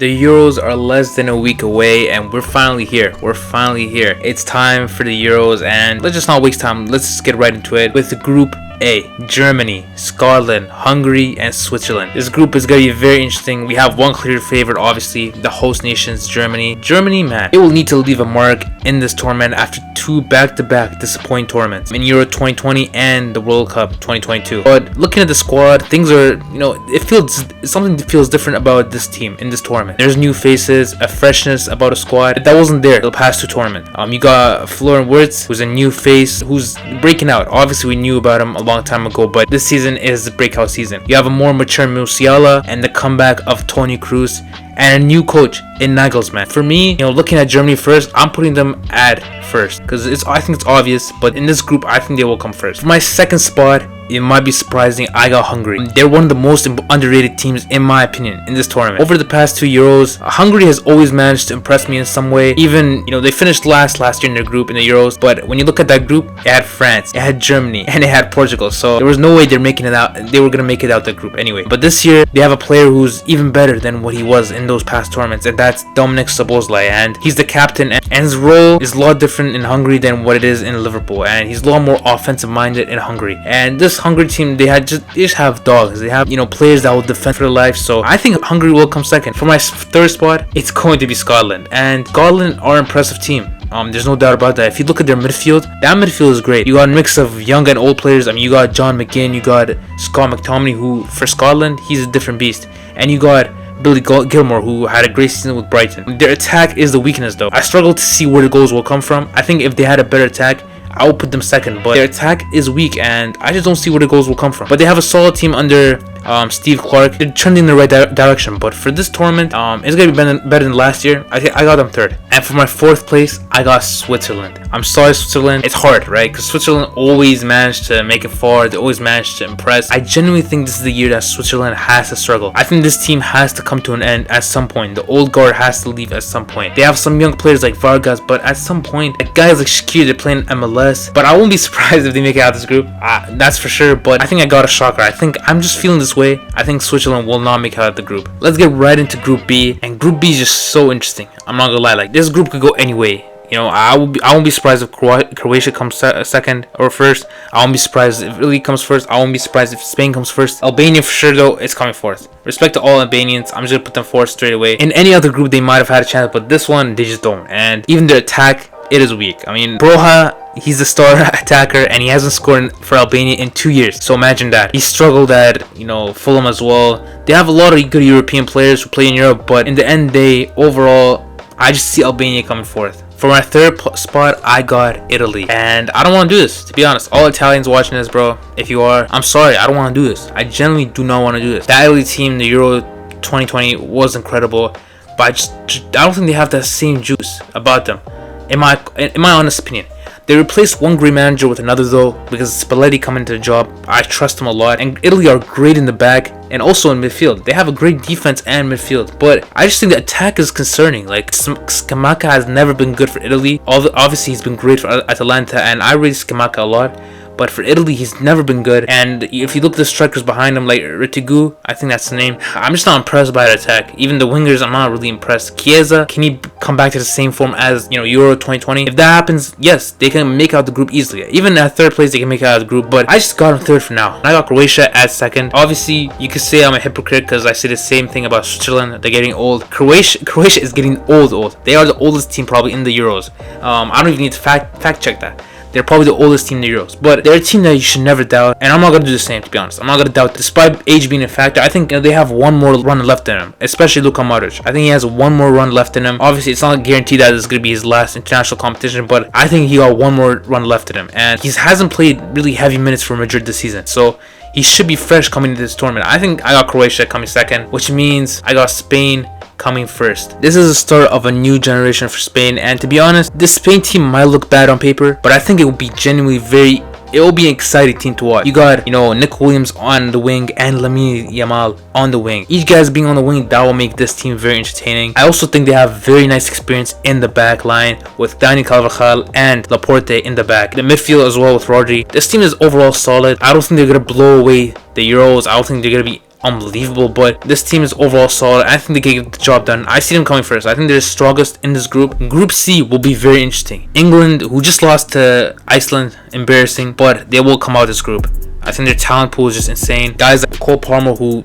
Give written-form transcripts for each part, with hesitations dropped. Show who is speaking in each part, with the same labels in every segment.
Speaker 1: The Euros are less than a week away and we're finally here. It's time for the Euros and let's just not waste time. Let's just get right into it with the Group A. Germany, Scotland, Hungary, and Switzerland. This group is going to be very interesting. We have one clear favorite, obviously, the host nations, Germany. Germany, man, it will need to leave a mark in this tournament after two back-to-back disappointing tournaments in Euro 2020 and the World Cup 2022. But looking at the squad, things are, something feels different about this team in this tournament. There's new faces, a freshness about a squad that wasn't there the past two tournaments. You got Florian Wirtz, who's a new face, who's breaking out. Obviously, we knew about him a long time ago, but this season is the breakout season. You have a more mature Musiala and the comeback of Toni Kroos and a new coach in Nagelsmann. For me, looking at Germany first, I'm putting them at first because I think it's obvious, but in this group, I think they will come first. For my second spot, it might be surprising, I got Hungary. They're one of the most underrated teams, in my opinion, in this tournament. Over the past two Euros, Hungary has always managed to impress me in some way. Even, they finished last year in their group in the Euros, but when you look at that group, it had France, it had Germany, and it had Portugal. So there was no way they were gonna make it out the group anyway. But this year, they have a player who's even better than what he was in those past tournaments, and that's Dominik Szoboszlai. And he's the captain, and his role is a lot different in Hungary than what it is in Liverpool. And he's a lot more offensive minded in Hungary. And this Hungary team, they just have dogs. They have players that will defend for their life. So I think Hungary will come second. For my third spot, it's going to be Scotland. And Scotland are an impressive team. There's no doubt about that. If you look at their midfield, that midfield is great. You got a mix of young and old players. You got John McGinn, you got Scott McTominay, who for Scotland, he's a different beast. And you got Billy Gilmore, who had a great season with Brighton. Their attack is the weakness, though. I struggle to see where the goals will come from. I think if they had a better attack, I would put them second, but their attack is weak and I just don't see where the goals will come from. But they have a solid team under Steve Clark. They're trending in the right direction, but for this tournament, it's gonna be better than last year. I got them third. And for my fourth place, I got Switzerland. I'm sorry, Switzerland. It's hard, right? Because Switzerland always managed to make it far. They always managed to impress. I genuinely think this is the year that Switzerland has to struggle. I think this team has to come to an end at some point. The old guard has to leave at some point. They have some young players like Vargas, but at some point, guys like Shaqiri, they're playing MLS. But I won't be surprised if they make it out of this group. That's for sure. But I think I got a shocker. I'm just feeling this way. I think Switzerland will not make it out of the group. Let's get right into Group B. And Group B is just so interesting. I'm not gonna lie. This group could go any way. I won't be surprised if Croatia comes second or first. I won't be surprised if Italy comes first. I won't be surprised if Spain comes first. Albania for sure, though, it's coming fourth. Respect to all Albanians, I'm just gonna put them fourth straight away. In any other group, they might have had a chance, but this one, they just don't. And even their attack, it is weak. Broja, he's the star attacker and he hasn't scored for Albania in 2 years. So imagine that. He struggled at, Fulham as well. They have a lot of good European players who play in Europe, but in the end day, overall, I just see Albania coming fourth. For my third spot, I got Italy. And I don't want to do this, to be honest. All Italians watching this, bro, if you are, I'm sorry, I don't want to do this. I genuinely do not want to do this. That Italy team, the Euro 2020, was incredible. But I don't think they have that same juice about them. In my honest opinion. They replaced one great manager with another, though, because Spalletti coming into the job. I trust him a lot. And Italy are great in the back and also in midfield. They have a great defense and midfield. But I just think the attack is concerning. Scamacca has never been good for Italy. Obviously, he's been great for Atalanta, and I rate Scamacca a lot. But for Italy, he's never been good. And if you look at the strikers behind him, like Ritigu, I think that's the name. I'm just not impressed by the attack. Even the wingers, I'm not really impressed. Chiesa, can he come back to the same form as, Euro 2020? If that happens, yes, they can make out the group easily. Even at third place, they can make it out of the group. But I just got him third for now. And I got Croatia at second. Obviously, you could say I'm a hypocrite because I say the same thing about Switzerland. They're getting old. Croatia is getting old. They are the oldest team probably in the Euros. I don't even need to fact check that. They're probably the oldest team in the Euros. But they're a team that you should never doubt. And I'm not going to do the same, to be honest. I'm not going to doubt. Despite age being a factor, I think they have one more run left in him. Especially Luka Modric. I think he has one more run left in him. Obviously, it's not guaranteed that it's going to be his last international competition. But I think he got one more run left in him. And he hasn't played really heavy minutes for Madrid this season. So he should be fresh coming into this tournament. I think I got Croatia coming second. Which means I got Spain coming first. This is the start of a new generation for Spain, and to be honest, this Spain team might look bad on paper, but I think it will be genuinely it will be an exciting team to watch. You got, Nick Williams on the wing and Lamine Yamal on the wing. Each guys being on the wing, that will make this team very entertaining. I also think they have very nice experience in the back line with Dani Carvajal and Laporte in the back. The midfield as well with Rodri. This team is overall solid. I don't think they're going to blow away the Euros. I don't think they're going to be unbelievable, but this team is overall solid. I think they can get the job done. I see them coming first. I think they're strongest in this group. Group C will be very interesting. England, who just lost to Iceland, embarrassing, but they will come out of this group. I think their talent pool is just insane. Guys like Cole Palmer, who,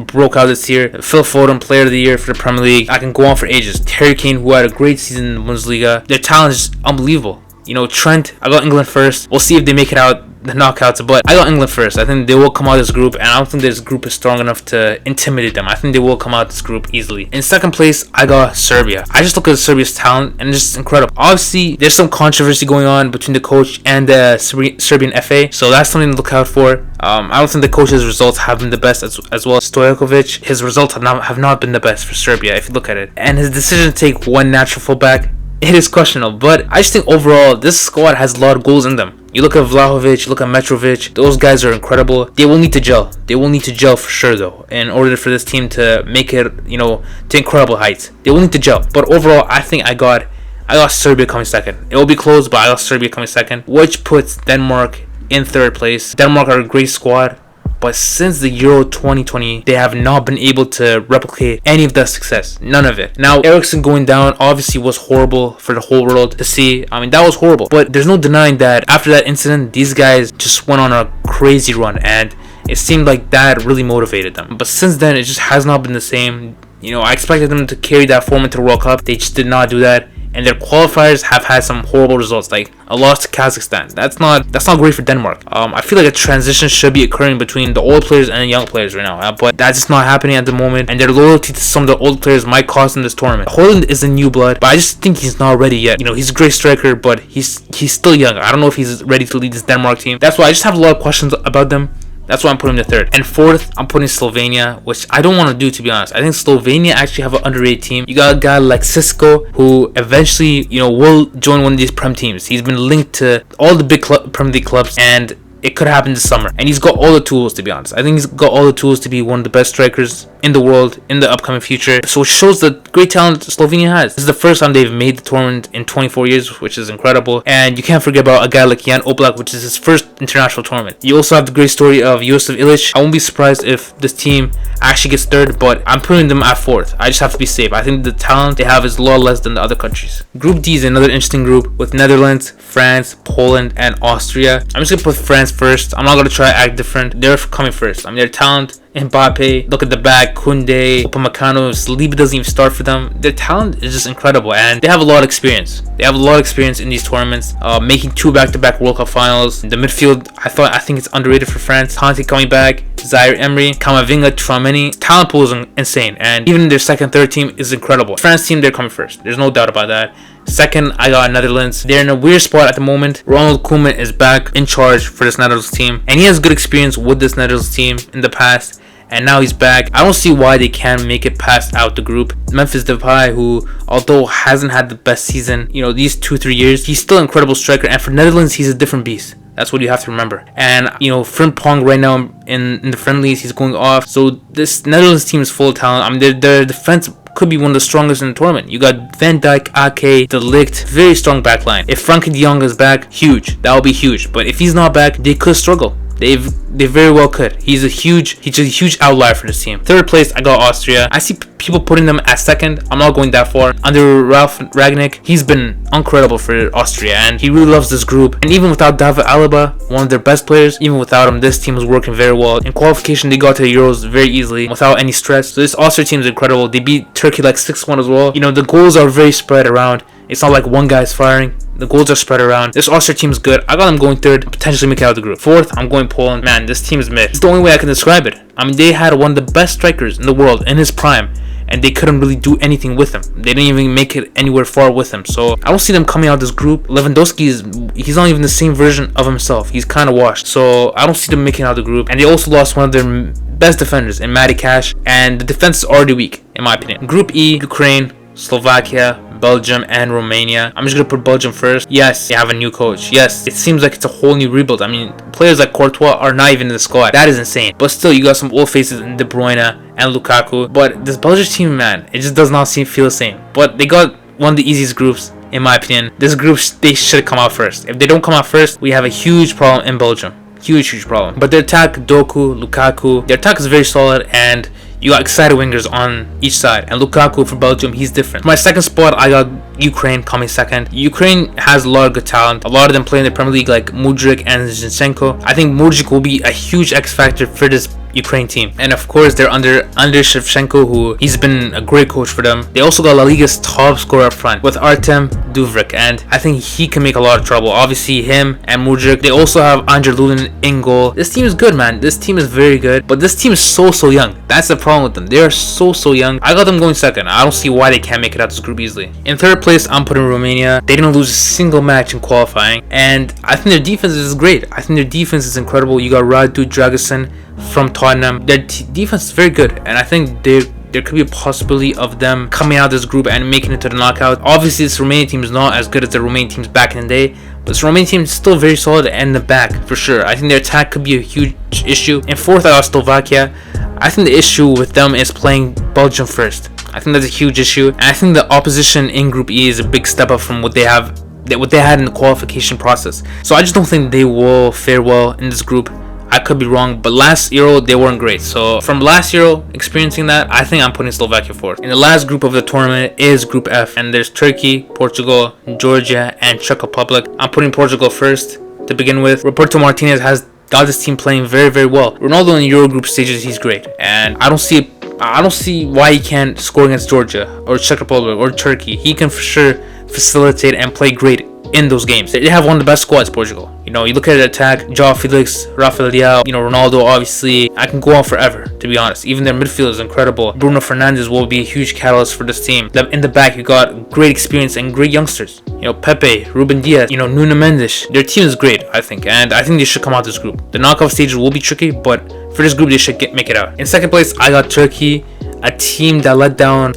Speaker 1: broke out this year. Phil Foden, player of the year for the Premier League. I can go on for ages. Harry Kane, who had a great season in the Bundesliga. Their talent is just unbelievable. Trent, I got England first. We'll see if they make it out the knockouts, but I got England first. I think they will come out of this group, and I don't think this group is strong enough to intimidate them. I think they will come out of this group easily. In second place, I got Serbia. I just look at Serbia's talent, and it's just incredible. Obviously, there's some controversy going on between the coach and the Serbian FA, so that's something to look out for. I don't think the coach's results have been the best as well. Stojkovic, his results have not been the best for Serbia, if you look at it. And his decision to take one natural fullback, it is questionable, but I just think overall this squad has a lot of goals in them. You look at Vlahovic, you look at Mitrovic, those guys are incredible. They will need to gel. They will need to gel for sure though, in order for this team to make it, to incredible heights. They will need to gel. But overall, I think I got Serbia coming second. It will be close, but I got Serbia coming second, which puts Denmark in third place. Denmark are a great squad, but since the Euro 2020, they have not been able to replicate any of that success. None of it. Now, Eriksen going down obviously was horrible for the whole world to see. I mean, that was horrible. But there's no denying that after that incident, these guys just went on a crazy run. And it seemed like that really motivated them. But since then, it just has not been the same. I expected them to carry that form into the World Cup. They just did not do that. And their qualifiers have had some horrible results, like a loss to Kazakhstan. That's not great for Denmark. I feel like a transition should be occurring between the old players and the young players right now, but that's just not happening at the moment. And their loyalty to some of the old players might cost them this tournament. Haaland is a new blood, but I just think he's not ready yet. He's a great striker, but he's still young. I don't know if he's ready to lead this Denmark team. That's why I just have a lot of questions about them. That's why I'm putting the third. And fourth, I'm putting Slovenia, which I don't want to do, to be honest. I think Slovenia actually have an underrated team. You got a guy like Sisko, who eventually, will join one of these Prem teams. He's been linked to all the big Premier League clubs, and it could happen this summer. And he's got all the tools, to be honest. I think he's got all the tools to be one of the best strikers in the world in the upcoming future. So it shows the great talent Slovenia has. This is the first time they've made the tournament in 24 years, which is incredible. And you can't forget about a guy like Jan Oblak, which is his first international tournament. You also have the great story of Josef Ilic. I won't be surprised if this team actually gets third, but I'm putting them at fourth. I just have to be safe. I think the talent they have is a lot less than the other countries. Group D is another interesting group with Netherlands, France, Poland, and Austria. I'm just going to put France first. I'm not going to try to act different. They're coming first. I mean, their talent, Mbappe, look at the back, Koundé, Upamecano, Saliba doesn't even start for them. Their talent is just incredible, and they have a lot of experience. They have a lot of experience in these tournaments, making 2 back-to-back World Cup finals. The midfield, I think it's underrated for France. Kanté coming back, Zaire Emery, Camavinga, Tchouaméni. Talent pool is insane, and even their second, third team is incredible. France team, they're coming first. There's no doubt about that. Second, I got Netherlands. They're in a weird spot at the moment. Ronald Koeman is back in charge for this Netherlands team, and he has good experience with this Netherlands team in the past. And now he's back. I don't see why they can't make it past out the group. Memphis Depay, who although hasn't had the best season, these 2-3 years, he's still an incredible striker. And for Netherlands, he's a different beast. That's what you have to remember. And, Frimpong right now in the friendlies, he's going off. So this Netherlands team is full of talent. I mean, their defense could be one of the strongest in the tournament. You got Van Dijk, Ake, De Ligt, very strong backline. If Frankie de Jong is back, huge. That would be huge. But if he's not back, they could struggle. They very well could. He's a huge outlier for this team. Third place, I got Austria. I see people putting them at second. I'm not going that far. Under Ralf Rangnick, he's been incredible for Austria, and he really loves this group. And even without David Alaba, one of their best players, even without him, this team is working very well. In qualification, they got to the Euros very easily without any stress. So this Austria team is incredible. They beat Turkey like 6-1 as well. The goals are very spread around. It's not like one guy's firing. The goals are spread around. This Austria team is good. I got them going third, potentially make it out of the group. Fourth, I'm going Poland. Man, this team is mid. It's the only way I can describe it. I mean, they had one of the best strikers in the world in his prime, and they couldn't really do anything with him. They didn't even make it anywhere far with him. So I don't see them coming out of this group. Lewandowski he's not even the same version of himself. He's kind of washed. So I don't see them making it out of the group. And they also lost one of their best defenders in Matty Cash, and the defense is already weak, in my opinion. Group E, Ukraine, Slovakia, Belgium, and Romania. I'm just gonna put Belgium first. Yes, they have a new coach. Yes, it seems like it's a whole new rebuild. I mean, players like Courtois are not even in the squad. That is insane. But still, you got some old faces in De Bruyne and Lukaku. But this Belgian team, man, it just does not feel the same. But they got one of the easiest groups, in my opinion. This group, they should come out first. If they don't come out first, we have a huge problem in Belgium. Huge problem. But their attack, Doku, Lukaku, their attack is very solid, and you got excited wingers on each side. And Lukaku for Belgium, he's different. For my second spot, I got Ukraine coming second. Ukraine has a lot of good talent. A lot of them play in the Premier League, like Mudryk and Zinchenko. I think Mudryk will be a huge X factor for this Ukraine team. And of course, they're under Shevchenko, who he's been a great coach for them. They also got La Liga's top scorer up front with Artem Duvrik, and I think he can make a lot of trouble. Obviously, him and Mudryk. They also have Andre Lunin in goal. This team is good, man. This team is very good, but this team is so young. That's the problem with them. They are so young. I got them going second. I don't see why they can't make it out this group easily. In third place, I'm putting Romania. They didn't lose a single match in qualifying, and I think their defense is great. I think their defense is incredible. You got Radu Dragusin from Tottenham. Their defense is very good, and I think there could be a possibility of them coming out of this group and making it to the knockout. Obviously, this Romanian team is not as good as the Romanian teams back in the day, but this Romanian team is still very solid in the back for sure. I think their attack could be a huge issue. In fourth, I got Slovakia. I think the issue with them is playing Belgium first. I think that's a huge issue, and I think the opposition in Group E is a big step up from what they had in the qualification process. So I just don't think they will fare well in this group. I could be wrong, but last Euro they weren't great. So from last Euro experiencing that, I think I'm putting Slovakia fourth. And the last group of the tournament is Group F, and there's Turkey, Portugal, Georgia, and Czech Republic. I'm putting Portugal first to begin with. Roberto Martinez has got this team playing very well. Ronaldo in the Euro group stages, he's great, and I don't see why he can't score against Georgia or Czech Republic or Turkey. He can for sure facilitate and play great in those games. They have one of the best squads, Portugal. You know, you look at the attack, João Felix, Rafael Leao, Ronaldo, obviously. I can go on forever, to be honest. Even their midfield is incredible. Bruno Fernandes will be a huge catalyst for this team. In the back, you got great experience and great youngsters. Pepe, Ruben Diaz, Nuno Mendes. Their team is great, I think, and I think they should come out this group. The knockout stages will be tricky, but for this group, they should make it out. In second place, I got Turkey, a team that let down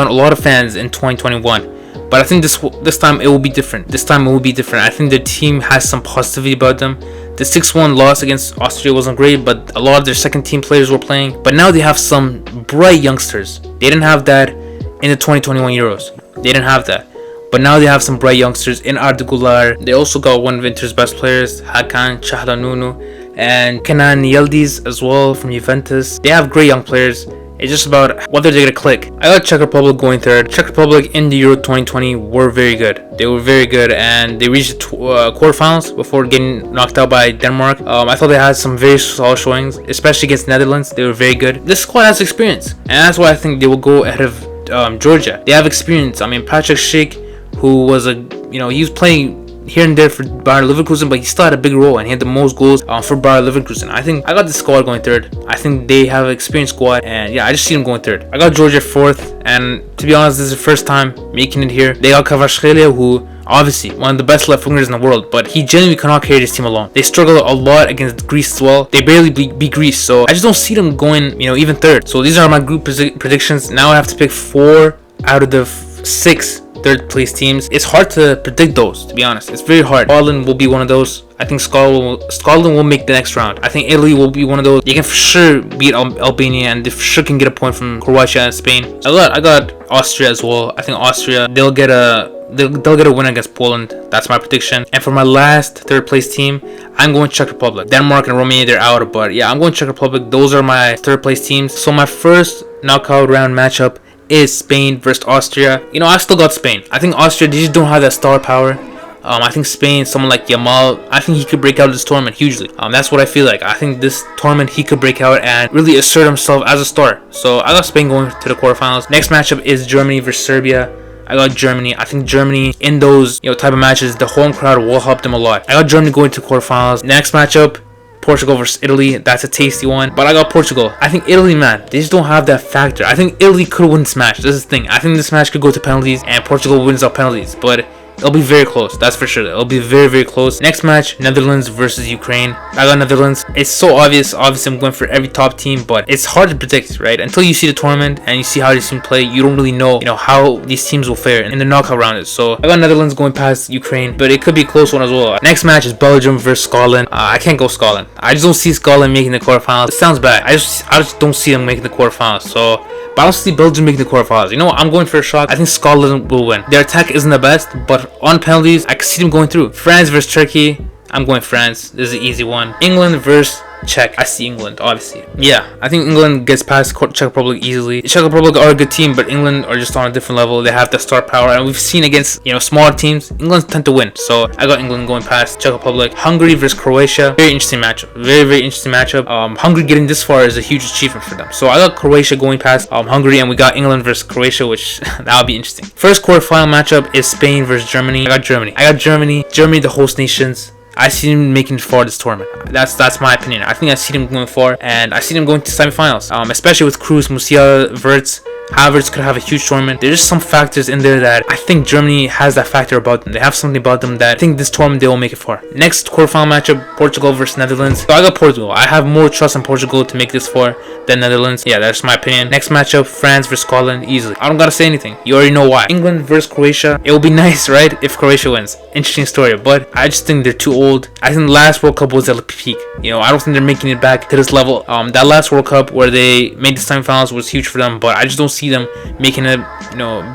Speaker 1: a lot of fans in 2021. But I think this time it will be different. I think the team has some positivity about them. The 6-1 loss against Austria wasn't great, but a lot of their second team players were playing. But now they have some bright youngsters. They didn't have that in the 2021 Euros. They didn't have that. But now they have some bright youngsters in Arda Güler. They also got one of Inter's best players, Hakan Çalhanoğlu, and Kenan Yildiz as well from Juventus. They have great young players. It's just about whether they're gonna click. I got Czech Republic going third. Czech Republic in the Euro 2020 were very good. They were very good, and they reached quarterfinals before getting knocked out by Denmark. I thought they had some very solid showings, especially against Netherlands. They were very good. This squad has experience, and that's why I think they will go ahead of Georgia. They have experience. I mean, Patrick Schick, who was he was playing here and there for Bayer Leverkusen, but he still had a big role and he had the most goals for Bayer Leverkusen. I think I got the squad going third. I think they have an experienced squad, and yeah, I just see them going third. I got Georgia fourth, and to be honest, this is the first time making it here. They got Kvaratskhelia, who obviously one of the best left wingers in the world, but he genuinely cannot carry this team alone. They struggle a lot against Greece as well. They barely beat Greece, so I just don't see them going, even third. So these are my group predictions. Now I have to pick 4 out of the 6 third place teams. It's hard to predict those, to be honest. It's very hard. Scotland will be one of those. I think Scotland will make the next round. I think Italy will be one of those. They can for sure beat Albania, and they for sure can get a point from Croatia and Spain. I got Austria as well. I think Austria, they'll get a win against Poland. That's my prediction. And for my last third place team, I'm going Czech Republic. Denmark and Romania, they're out, but yeah, I'm going Czech Republic. Those are my third place teams. So my first knockout round matchup is Spain versus Austria. I still got Spain. I think Austria, they just don't have that star power. I think Spain, someone like Yamal, I think he could break out this tournament hugely. That's what I feel like. I think this tournament he could break out and really assert himself as a star. So I got Spain going to the quarterfinals. Next matchup is Germany versus Serbia. I got Germany. I think Germany in those type of matches, the home crowd will help them a lot. I got Germany going to quarterfinals. Next matchup, Portugal versus Italy. That's a tasty one, but I got Portugal. I think Italy, man, they just don't have that factor. I think Italy could win this match. This is the thing. I think this match could go to penalties and Portugal wins out penalties, but it'll be very close. That's for sure. It'll be very close. Next match, Netherlands versus Ukraine. I got Netherlands. It's so obvious. Obviously, I'm going for every top team, but it's hard to predict, right? Until you see the tournament and you see how these teams play, you don't really know, how these teams will fare in the knockout round. So I got Netherlands going past Ukraine, but it could be a close one as well. Next match is Belgium versus Scotland. I can't go Scotland. I just don't see Scotland making the quarterfinals. It sounds bad. I just don't see them making the quarterfinals. So. But I don't see Belgium making the quarterfinals. I'm going for a shock. I think Scotland will win. Their attack isn't the best, but on penalties, I can see them going through. France versus Turkey. I'm going France. This is an easy one. England versus Czech. I see England, obviously. Yeah, I think England gets past Czech Republic easily. Czech Republic are a good team, but England are just on a different level. They have the star power, and we've seen against, smaller teams, England tend to win. So I got England going past Czech Republic. Hungary versus Croatia. Very interesting matchup. Very, very interesting matchup. Hungary getting this far is a huge achievement for them. So I got Croatia going past Hungary, and we got England versus Croatia, which that'll be interesting. First quarterfinal matchup is Spain versus Germany. I got Germany. Germany, the host nations. I see them making it far this tournament. That's my opinion. I think I see them going far, and I see them going to semifinals. Especially with Kroos, Musiala, Wirtz. Havertz could have a huge tournament. There's just some factors in there that I think Germany has that factor about them. They have something about them that I think this tournament they will make it far. Next quarterfinal matchup, Portugal versus Netherlands. So I got Portugal. I have more trust in Portugal to make this far than Netherlands. Yeah, that's my opinion. Next matchup, France versus Scotland. Easily. I don't gotta say anything. You already know why. England versus Croatia. It will be nice, right, if Croatia wins. Interesting story, but I just think they're too old. I think the last World Cup was at the peak. I don't think they're making it back to this level. That last World Cup where they made the semifinals was huge for them, but I just don't see them making it,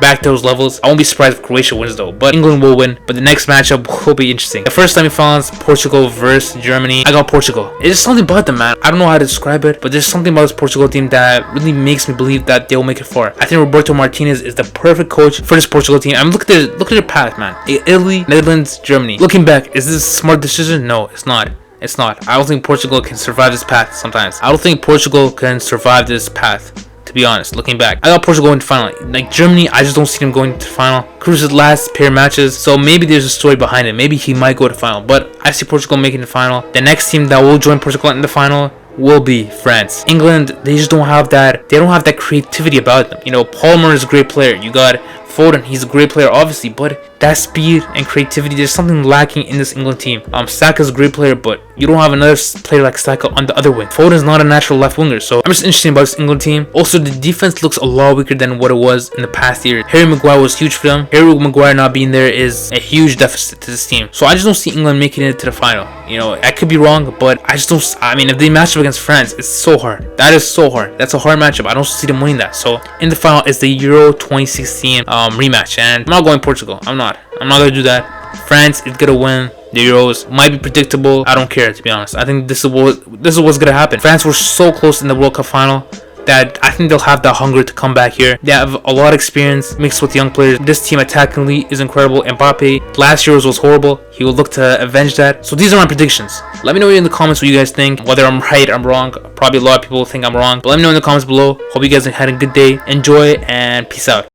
Speaker 1: back to those levels. I won't be surprised if Croatia wins though, but England will win. But the next matchup will be interesting. The first semifinals, Portugal versus Germany. I got Portugal. It's just something about them, man. I don't know how to describe it, but there's something about this Portugal team that really makes me believe that they'll make it far. I think Roberto Martinez is the perfect coach for this Portugal team. Look at their path, man. Italy, Netherlands, Germany. Looking back, is this a smart decision? No, it's not. It's not. I don't think Portugal can survive this path sometimes. I don't think Portugal can survive this path. To be honest, looking back, I got Portugal going to final. Like Germany, I just don't see them going to final. Kroos' last pair of matches, so maybe there's a story behind it. Maybe he might go to final, but I see Portugal making the final. The next team that will join Portugal in the final will be France. England, they just don't have that. They don't have that creativity about them. Palmer is a great player. You got Foden, he's a great player, obviously, but that speed and creativity, there's something lacking in this England team. Saka's a great player, but you don't have another player like Saka on the other wing. Foden's not a natural left winger, so I'm just interested about this England team. Also, the defense looks a lot weaker than what it was in the past year. Harry Maguire was huge for them. Harry Maguire not being there is a huge deficit to this team. So I just don't see England making it to the final. I could be wrong, but I just don't. If they match up against France, it's so hard. That is so hard. That's a hard matchup. I don't see them winning that. So in the final is the Euro 2016 rematch, and I'm not going Portugal. I'm not gonna do that. France is gonna win the Euros. Might be predictable. I don't care, to be honest. I think this is what's gonna happen. France were so close in the World Cup final that I think they'll have that hunger to come back here. They have a lot of experience mixed with young players. This team attackingly is incredible. Mbappe, last year's was horrible. He will look to avenge that. So these are my predictions. Let me know in the comments what you guys think. Whether I'm right, I'm wrong. Probably a lot of people think I'm wrong. But let me know in the comments below. Hope you guys had a good day. Enjoy and peace out.